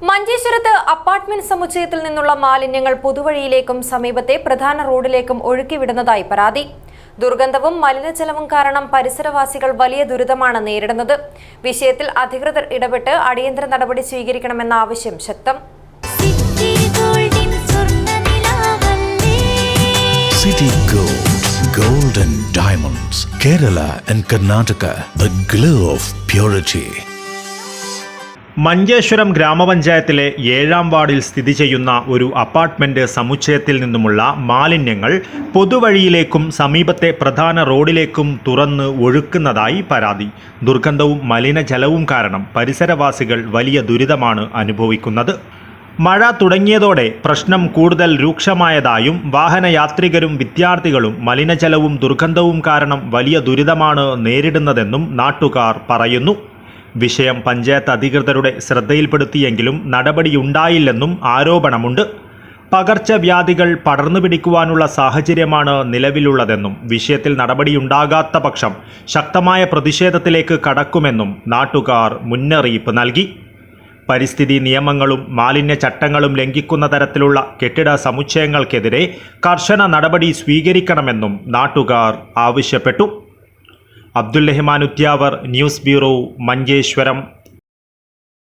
മഞ്ചേശ്വരത്ത് അപ്പാർട്ട്മെന്റ് സമുച്ചയത്തിൽ നിന്നുള്ള മാലിന്യങ്ങൾ പൊതുവഴിയിലേക്കും സമീപത്തെ പ്രധാന റോഡിലേക്കും ഒഴുക്കിവിടുന്നതായി പരാതി. ദുർഗന്ധവും മലിനജലവും കാരണം പരിസരവാസികൾ വലിയ ദുരിതമാണ് നേരിടുന്നത്. വിഷയത്തിൽ അധികൃതർ ഇടപെട്ട് അടിയന്തര നടപടി സ്വീകരിക്കണമെന്ന ആവശ്യം ശക്തം. City Gold and Diamonds, Kerala and Karnataka, the glow of purity. Manjeshwaram ഗ്രാമപഞ്ചായത്തിലെ 7-ാം വാർഡിൽ സ്ഥിതി ചെയ്യുന്ന ഒരു അപ്പാർട്ട്മെന്റ് സമുച്ചയത്തിൽ നിന്നുമുള്ള മാലിന്യങ്ങൾ പൊതുവഴിയിലേക്കും സമീപത്തെ പ്രധാന റോഡിലേക്കും തുറന്ന് ഒഴുക്കുന്നതായി പരാതി. ദുർഗന്ധവും മലിനജലവും കാരണം പരിസരവാസികൾ വലിയ ദുരിതമാണ് അനുഭവിക്കുന്നത്. മഴ തുടങ്ങിയതോടെ പ്രശ്നം കൂടുതൽ രൂക്ഷമായതായും വാഹനയാത്രികരും വിദ്യാർത്ഥികളും മലിനജലവും ദുർഗന്ധവും കാരണം വലിയ ദുരിതമാണ് നേരിടുന്നതെന്നും നാട്ടുകാർ പറയുന്നു. വിഷയം പഞ്ചായത്ത് അധികൃതരുടെ ശ്രദ്ധയിൽപ്പെടുത്തിയെങ്കിലും നടപടിയുണ്ടായില്ലെന്നും ആരോപണമുണ്ട്. പകർച്ചവ്യാധികൾ പടർന്നു പിടിക്കുവാനുള്ള സാഹചര്യമാണ് നിലവിലുള്ളതെന്നും വിഷയത്തിൽ നടപടിയുണ്ടാകാത്ത പക്ഷം ശക്തമായ പ്രതിഷേധത്തിലേക്ക് കടക്കുമെന്നും നാട്ടുകാർ മുന്നറിയിപ്പ് നൽകി. പരിസ്ഥിതി നിയമങ്ങളും മാലിന്യ ചട്ടങ്ങളും ലംഘിക്കുന്ന തരത്തിലുള്ള കെട്ടിട സമുച്ചയങ്ങൾക്കെതിരെ കർശന നടപടി സ്വീകരിക്കണമെന്നും നാട്ടുകാർ ആവശ്യപ്പെട്ടു. Abdul Rahman Uthyavar, news bureau, Manjeshwaram.